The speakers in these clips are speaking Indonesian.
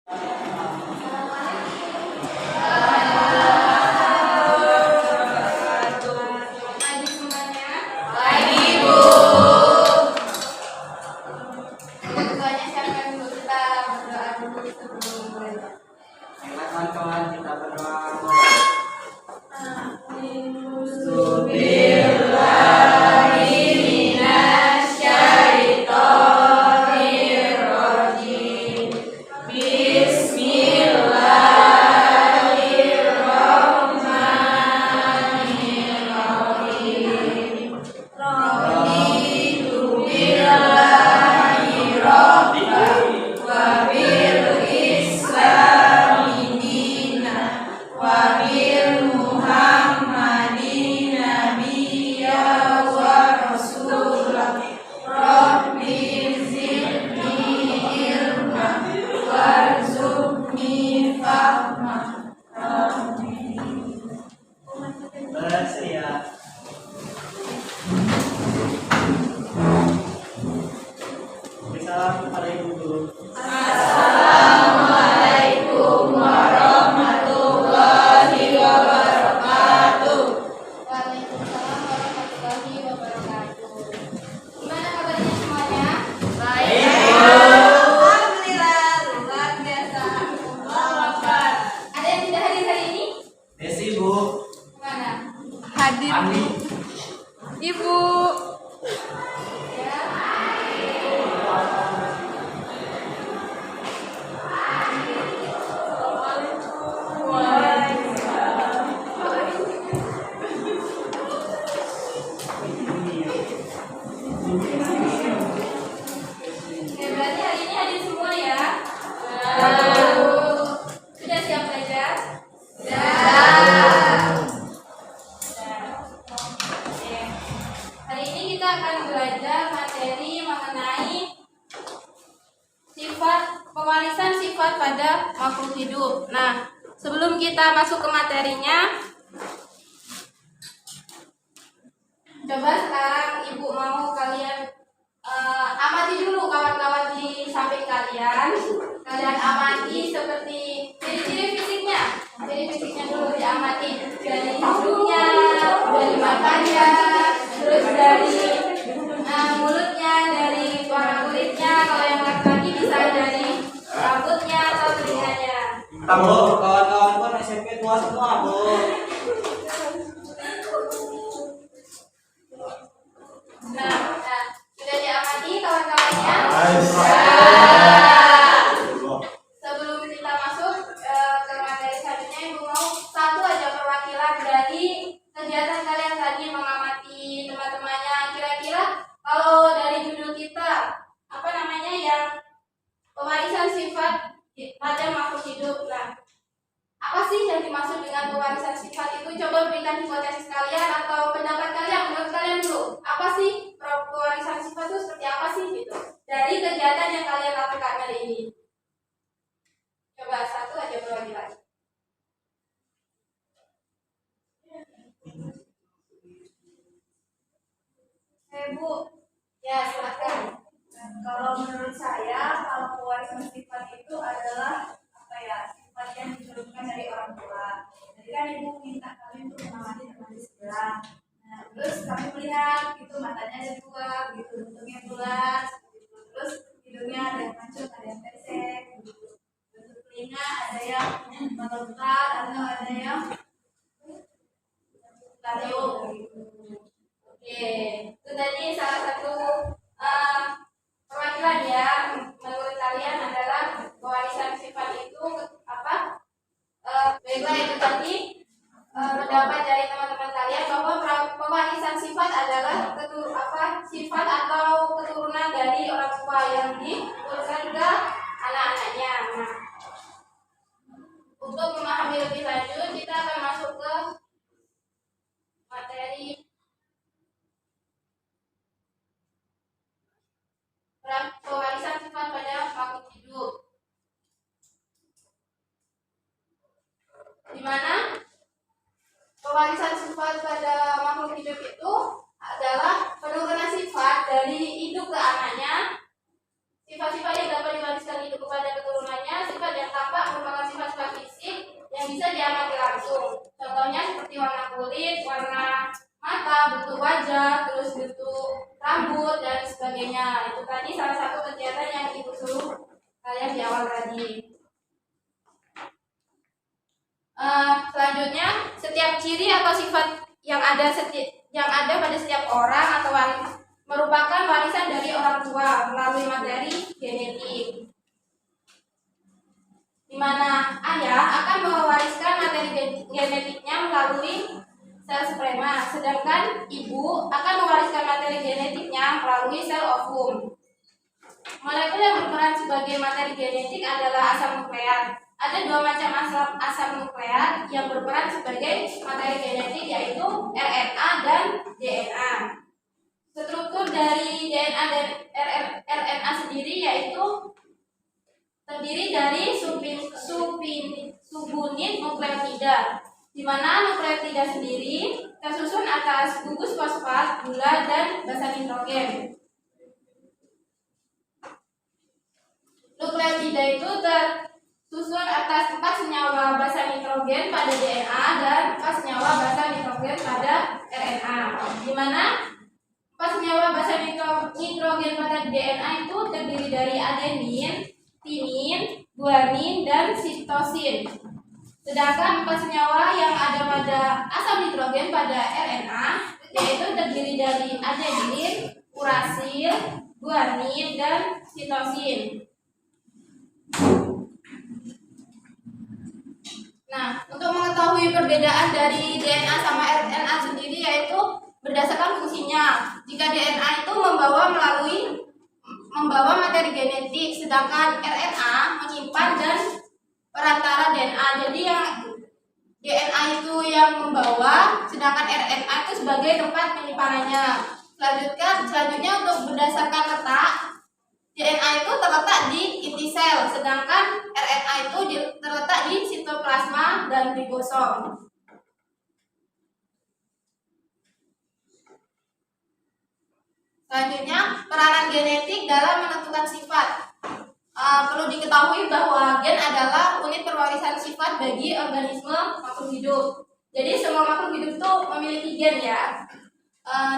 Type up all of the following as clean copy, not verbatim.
Assalamualaikum warahmatullahi wabarakatuh. Waalaikumsalam warahmatullahi wabarakatuh. Gimana kabarnya semuanya? Baik. Alhamdulillah, luar biasa. Allahu Akbar. Ada yang tidak hadir hari ini? Desi, Bu. Mana? Hadir Andi. Ibu. Ya. Oke, berarti hari ini hadir semua ya? Sudah siap belajar? Sudah. Oke. Hari ini kita akan belajar materi mengenai sifat pewarisan sifat pada makhluk hidup. Nah, sebelum kita masuk ke materinya, coba sekarang Ibu mau kalian amati dulu kawan-kawan di samping kalian. Kalian amati seperti ciri-ciri fisiknya. Ciri fisiknya dulu diamati dari hidungnya, dari matanya, terus dari mulutnya, dari warna kulitnya. Kalau yang laki-laki bisa dari rambutnya atau telinganya. Bu, kawan-kawan kan SMP tua semua, Bu. Nah, sudah diamati kawan-kawannya? Sebelum kita masuk ke materi selanjutnya, Ibu mau satu aja perwakilan dari kegiatan kalian tadi mengamati teman-temannya. Kira-kira kalau dari judul kita apa namanya yang pewarisan sifat pada makhluk hidup. Nah, apa sih yang dimaksud dengan pewarisan sifat itu? Coba berikan hipotesis kalian atau pendapat kalian. Menurut kalian dulu, apa sih pewarisan sifat itu seperti apa sih gitu? Dari kegiatan yang kalian lakukan hari ini. Coba satu aja perwakilan. Bu, ya silakan. Kalau menurut saya, kalau pewarisan sifat itu adalah apa ya, sifat yang diturunkan dari orang tua. Jadi kan ibu minta kami untuk mengamati teman di sebelah. Nah, terus kami melihat itu matanya ada dua, gitu, bentuknya bulat, gitu. Terus hidungnya ada yang mancung, ada yang pesek, gitu. Bentuk telinga ada yang melebar atau ada yang tarik, gitu. Oke, itu tadi salah satu perwakilan ya. Menurut kalian adalah pewarisan sifat itu apa? Baiklah, itu tadi pendapat dari teman-teman kalian bahwa pewarisan sifat adalah sifat atau keturunan dari orang tua yang diturunkan ke anak-anaknya. Nah, untuk memahami lebih lanjut, kita akan masuk ke materi pewarisan sifat pada makhluk hidup, di mana pewarisan sifat pada makhluk hidup itu yang ada pada setiap orang atau merupakan warisan dari orang tua melalui materi genetik, di mana ayah akan mewariskan materi genetiknya melalui sel sperma, sedangkan ibu akan mewariskan materi genetiknya melalui sel ovum. Molekul yang berperan sebagai materi genetik adalah asam nukleat. Ada dua macam asam nukleat yang berperan sebagai materi genetik, yaitu RNA dan DNA. Struktur dari DNA dan RNA sendiri yaitu terdiri dari subunit nukleotida, di mana nukleotida sendiri tersusun atas gugus fosfat, gula, dan basa nitrogen. Nukleotida itu tersusun atas 4 senyawa basa nitrogen pada DNA dan 4 senyawa basa nitrogen pada RNA, di mana 4 senyawa basa nitrogen pada DNA itu terdiri dari adenin, timin, guanin, dan sitosin. Sedangkan 4 senyawa yang ada pada asam nitrogen pada RNA yaitu terdiri dari adenin, urasil, guanin, dan sitosin. Nah, untuk mengetahui perbedaan dari DNA sama RNA sendiri yaitu berdasarkan fungsinya. Jika DNA itu membawa materi genetik, sedangkan RNA menyimpan dan perantara DNA. Jadi yang DNA itu yang membawa, sedangkan RNA itu sebagai tempat penyimpanannya. Selanjutnya untuk berdasarkan letak, DNA itu terletak di inti sel, sedangkan RNA itu terletak di sitoplasma dan ribosom. Selanjutnya, peranan genetik dalam menentukan sifat. Perlu diketahui bahwa gen adalah unit perwarisan sifat bagi organisme makhluk hidup. Jadi semua makhluk hidup itu memiliki gen ya.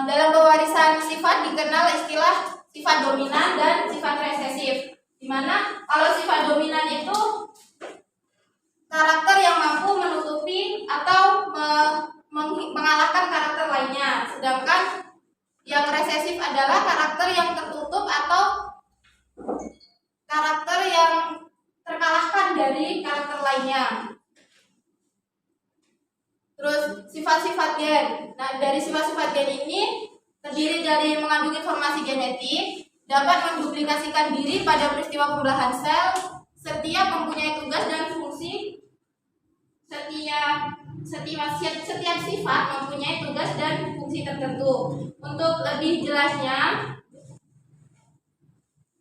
Dalam pewarisan sifat dikenal istilah sifat dominan dan sifat resesif. Di mana kalau sifat dominan itu karakter yang mampu menutupi atau mengalahkan karakter lainnya, sedangkan yang resesif adalah karakter yang tertutup atau karakter yang terkalahkan dari karakter lainnya. Terus sifat-sifat gen. Nah, dari sifat-sifat gen ini terdiri dari mengandung informasi genetik, dapat menduplikasikan diri pada peristiwa pembelahan sel, setiap mempunyai tugas dan fungsi. Setiap sifat mempunyai tugas dan fungsi tertentu. Untuk lebih jelasnya,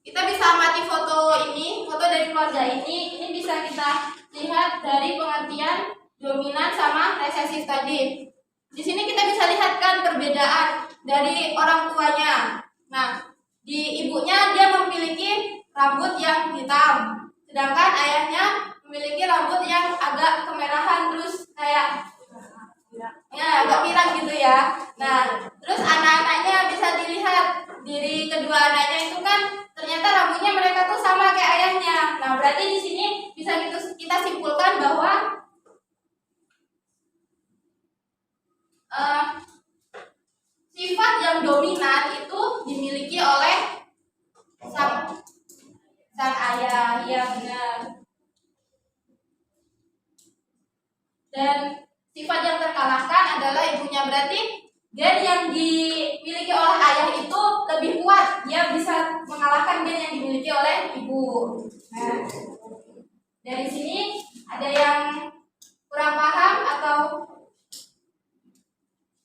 kita bisa amati foto ini, foto dari keluarga ini. Ini bisa kita lihat dari pengertian dominan sama resesif tadi. Di sini kita bisa lihat kan perbedaan dari orang tuanya. Nah, di ibunya dia memiliki rambut yang hitam, sedangkan ayahnya memiliki rambut yang agak kemerahan, terus kayak ya agak pirang gitu ya. Nah, terus anak-anaknya bisa dilihat dari kedua anaknya itu kan ternyata rambutnya mereka tuh sama kayak ayahnya. Nah, berarti di sini bisa kita simpulkan bahwa sifat yang dominan itu dimiliki oleh sang ayah, ya benar. Dan sifat yang terkalahkan adalah ibunya, berarti gen yang dimiliki oleh ayah itu lebih kuat, dia bisa mengalahkan gen yang dimiliki oleh ibu. Nah, dari sini ada yang kurang paham atau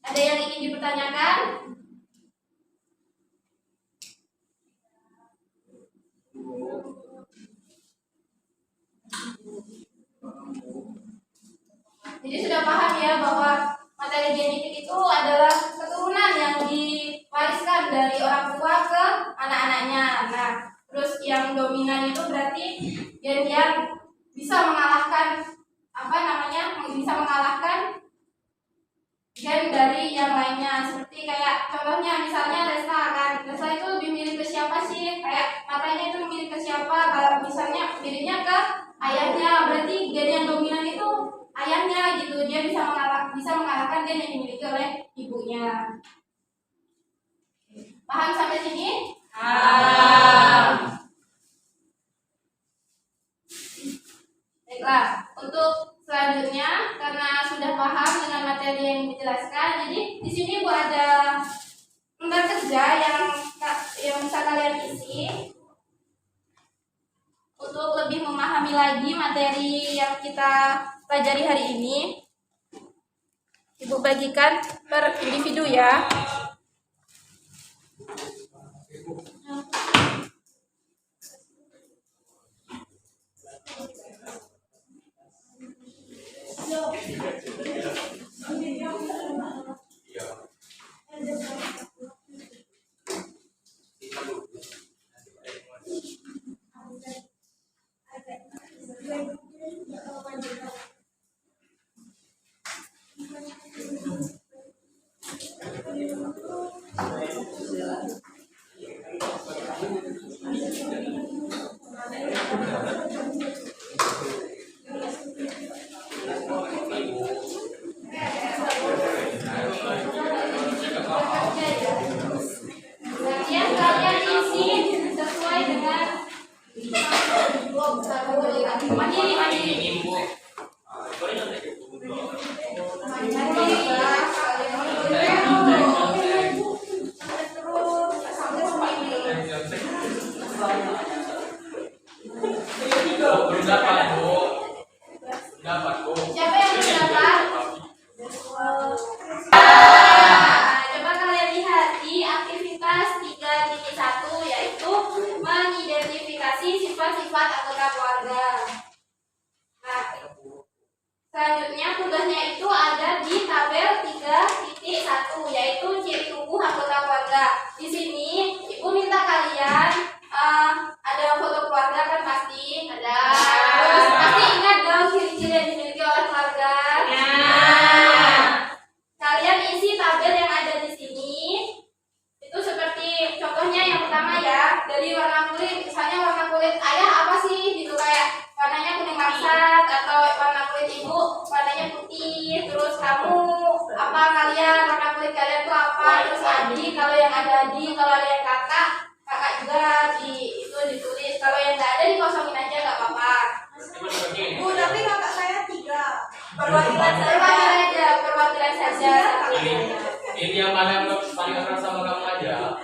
ada yang ingin dipertanyakan? Jadi sudah paham ya bahwa materi genetik itu adalah keturunan yang diwariskan dari orang tua ke anak-anaknya. Nah, terus yang dominan itu berarti gen yang bisa mengalahkan bisa mengalahkan gen dari yang lainnya. Seperti kayak contohnya misalnya Resta kan, Resta itu lebih mirip ke siapa sih? Kayak matanya itu mirip ke siapa? Kalau misalnya miripnya ke ayahnya, berarti gen yang dominan itu ayahnya gitu. Dia bisa mengalahkan gen yang dimiliki oleh ibunya. Paham sampai sini? Baiklah, untuk selanjutnya karena sudah paham dengan materi yang dijelaskan, jadi di sini Bu ada lembar kerja yang bisa kalian isi untuk lebih memahami lagi materi yang kita pelajari hari ini. Ibu bagikan per individu ya. Kalian isi sesuai dengan mandiri. Siapa yang mendapat? Coba kalian lihat di aktivitas 3.1 yaitu mengidentifikasi sifat-sifat anggota keluarga. Nah, selanjutnya tugasnya itu ada di tabel 3.1 yaitu ciri tubuh anggota keluarga. Di sini Ibu minta kalian ada foto keluarga kan pasti ada. Terus pasti ingat dong ciri-ciri yang dimiliki oleh keluarga. Kalian isi tabel yang ada di sini. Itu seperti contohnya yang pertama ya, dari warna kulit. Misalnya warna kulit ayah apa sih? Gitu kayak warnanya kuning maksat atau warna kulit ibu warnanya putih. Terus kamu apa kalian warna kulit kalian tuh apa? Terus adik kalau yang ada adik, kalau ada yang kakak juga itu ditulis. Kalau yang nggak ada dikosongin aja nggak apa-apa. Bu, tapi kakak saya 3. Perwakilan saja. Ini yang paling keras sama kamu aja.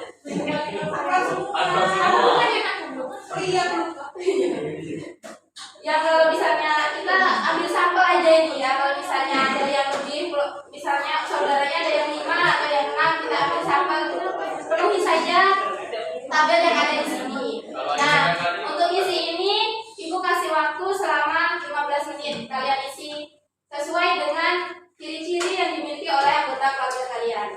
Oh iya, lupa. Ya kalau misalnya kita ambil sampel aja ini ya. Kalau misalnya ada yang lebih, misalnya saudaranya ada yang 5 atau yang 6, kita ambil sampel penuhi saja tabel yang ada di sini. Nah, untuk isi ini Ibu kasih waktu selama 15 menit. Kalian isi sesuai dengan ciri-ciri yang dimiliki oleh anggota keluarga kalian.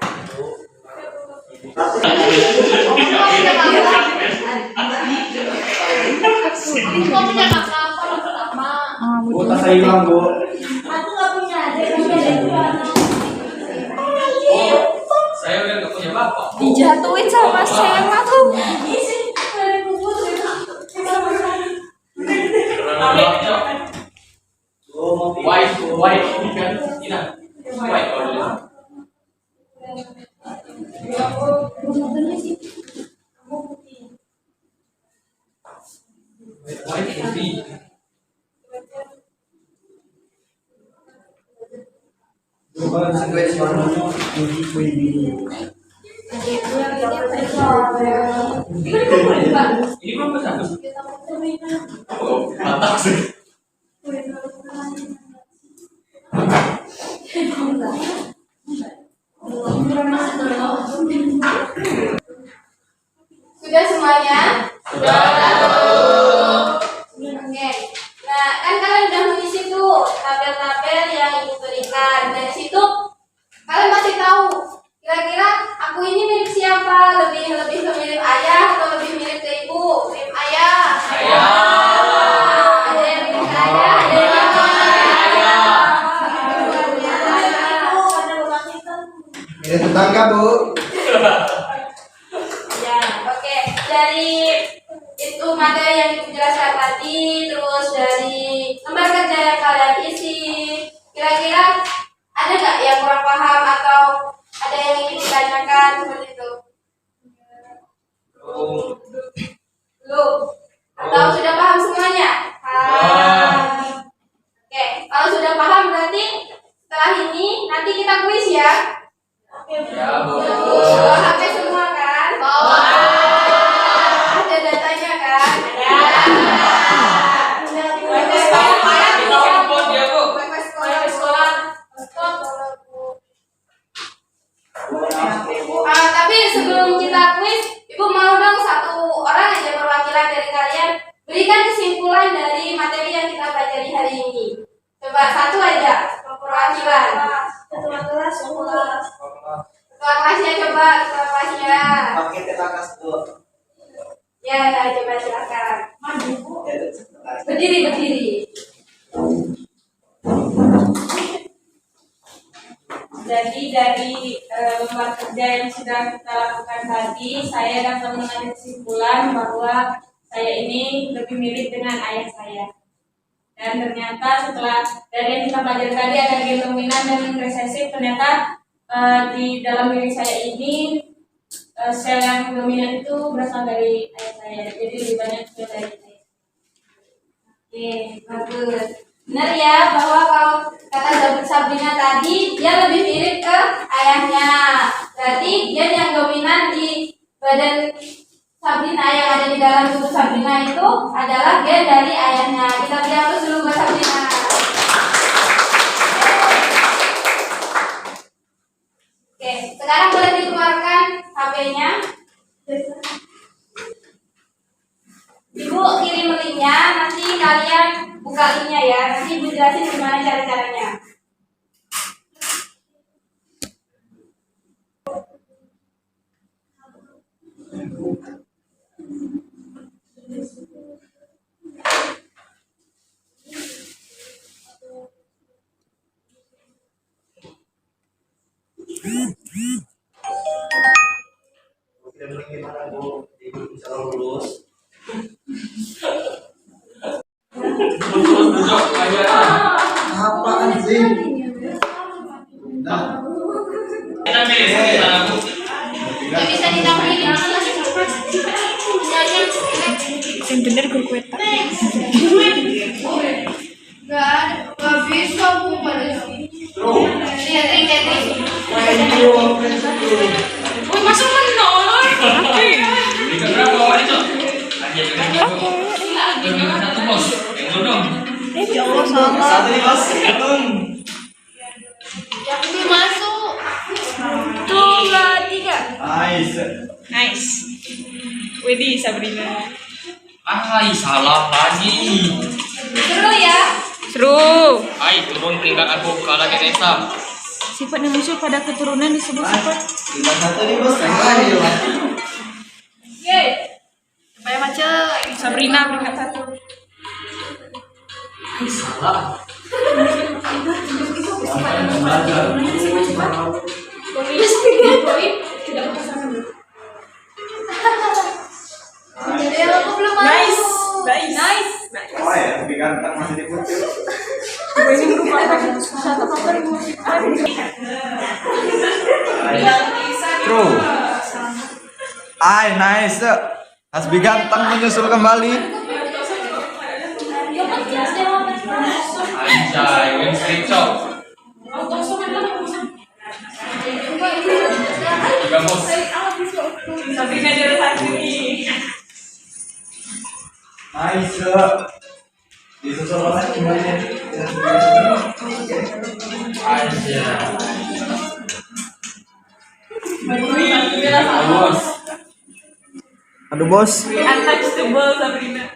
Ibu punya kakak apa pertama? Bu, tas saya hilang, Bu. Aku nggak punya adik, tapi ada 2 Saya udah nggak punya bapak. Dijatuhin sama Sela tuh. isi dari buku White kan? Ina. White kalau white putih. Ini belum pesan. Oh, mantap sih. Sudah semuanya? Sudah. Oke. Nah, kan kalian udah mengisi tuh tabel-tabel yang Ibu berikan. Dari situ kalian pasti tahu kira-kira aku ini milik siapa? Lebih ke milik ayah atau lebih milik ke ibu? Milik ayah. Ayah. Ada yang milik ayah, ada yang milik ayah. Ini tetangga, Bu. Ya, oke. Dari itu materi yang ibu jelaskan tadi, terus dari lembar kerja yang kalian isi. Kira-kira ada nggak yang kurang paham atau ada yang ingin ditanyakan seperti itu? Belum? Atau sudah paham semuanya? Oke, kalau sudah paham berarti setelah ini nanti kita kuis ya. Ya, Bu. Bawa HP semua kan? Bawa. Ada datanya kan? Tapi sebelum kita kuis, Ibu mau dong satu orang aja perwakilan dari kalian berikan kesimpulan dari materi yang kita pelajari hari ini. Coba satu aja perwakilan. Ketua kelas. Ketua kelasnya coba, ketua kelasnya. Pakai tetakas dulu. Ya, coba silakan. Berdiri. Jadi dari lembar kerja yang sudah kita lakukan tadi, saya dapat mengambil kesimpulan bahwa saya ini lebih mirip dengan ayah saya. Dan ternyata setelah dari yang kita pelajari tadi ada gen dominan dan resesif, ternyata di dalam diri saya ini sel yang dominan itu berasal dari ayah saya. Jadi lebih banyak sel dari saya. Oke, bagus. Benar ya bahwa kalau kata Sabrina tadi dia lebih mirip ke ayahnya. Berarti gen yang dominan di badan Sabrina yang ada di dalam tubuh Sabrina itu adalah gen dari ayahnya. Kita beri aplaus dulu buat Sabrina. Oke, sekarang boleh dikeluarkan HP-nya. Ibu kirim linknya, nanti kalian buka linknya ya. Nanti Ibu jelasin gimana cara-caranya. Gimana Bu? Ibu bisa lulus. Apaan sih? Nah, Gak bisa ditampilin. Yang bener guru kue tak. Gak bisa Bu pada sini. Lihat. Wih, masuk menolak. Ya Allah, salah. satu nih Mas. Yang masuk. 2, 3. Nice. Widih, Sabrina. Salah lagi. Seru ya? Seru. Turun peringkat aku kalah ke Desa. Sifat yang muncul pada keturunan disebut sifat. Tinggal satu nih Bos. Yang lain ya. Yeay. Supaya macet. Sabrina peringkat 1. Salah. Jadi aku belum masuk. Nice. Oh ya, lebih ganteng masih di kucing. Ini merupakan satu faktor musik. True. Nice. Hasbi ganteng menyusul kembali. Anjay, win screenshot. Tiga bos. Sabrina juara 1 nih. Nice. Disusul oleh kembali. Anjay. Bos. Aduh Bos. Untouchable Sabrina.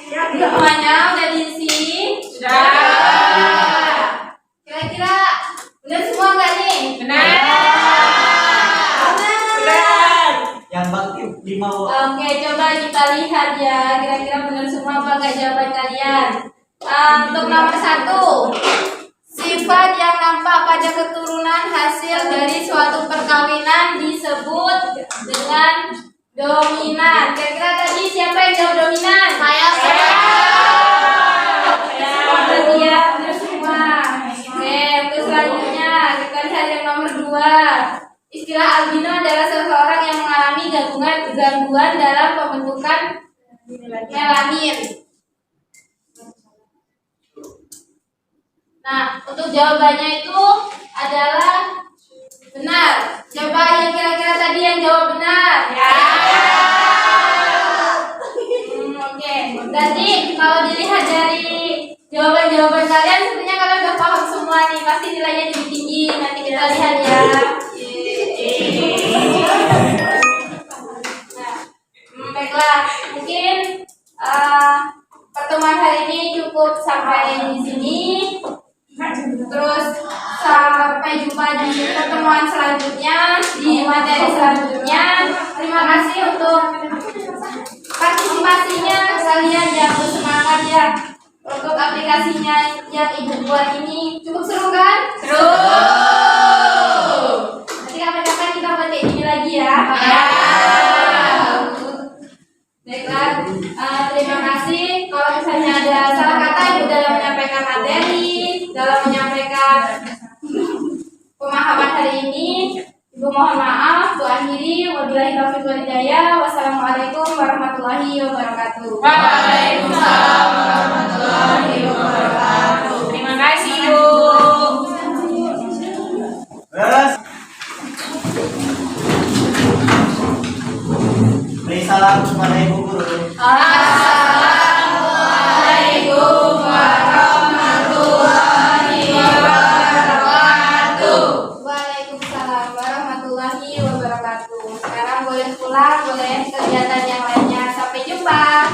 Semuanya udah diisi? Sudah. Kira-kira benar semua nggak nih? Benar. Yang bakti 5 Oke, coba kita lihat ya. Kira-kira benar semua apa nggak jawaban kalian? Untuk nomor 1, sifat yang nampak pada keturunan hasil dari suatu perkawinan disebut dengan Dominan. Kira-kira tadi siapa yang jawab dominan? Saya. Berarti ya benar semua. Oke, untuk selanjutnya kita lihat yang nomor 2. Istilah albino adalah seseorang yang mengalami gangguan dalam pembentukan melanin. Nah, untuk jawabannya itu adalah benar. Coba yang kira-kira tadi yang jawab benar. Ya. Oke. Berarti kalau dilihat dari jawaban-jawaban kalian, sebenarnya kalian udah paham semua nih. Pasti nilainya tinggi. Nanti kita lihat ya. Nah, baiklah. Mungkin pertemuan hari ini cukup sampai di sini. Terus sampai jumpa di pertemuan selanjutnya, di materi selanjutnya. Terima kasih untuk partisipasinya kalian yang bersemangat ya. Untuk aplikasinya yang ibu buat ini cukup seru kan? Seru. Nanti kapan-kapan kita buat kayak gini lagi ya. Baiklah, terima kasih. Kalau misalnya ada salah kata ibu dalam menyampaikan materi, dalam menyampaikan pemahaman hari ini, ibu mohon maaf. Ibu akhiri. Wabillahi taufiq wal hidayah. Wassalamualaikum warahmatullahi wabarakatuh. Waalaikumsalam warahmatullahi wabarakatuh. Terima kasih, Bu. Beres. Beri salam kepada ibu guru. Assalamualaikum warahmatullahi wabarakatuh. Waalaikumsalam warahmatullahi wabarakatuh. Sekarang boleh pulang, boleh kegiatan yang lainnya. Sampai jumpa.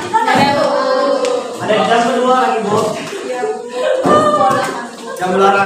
Ada jam kedua lagi, Bu. Jam olahraga.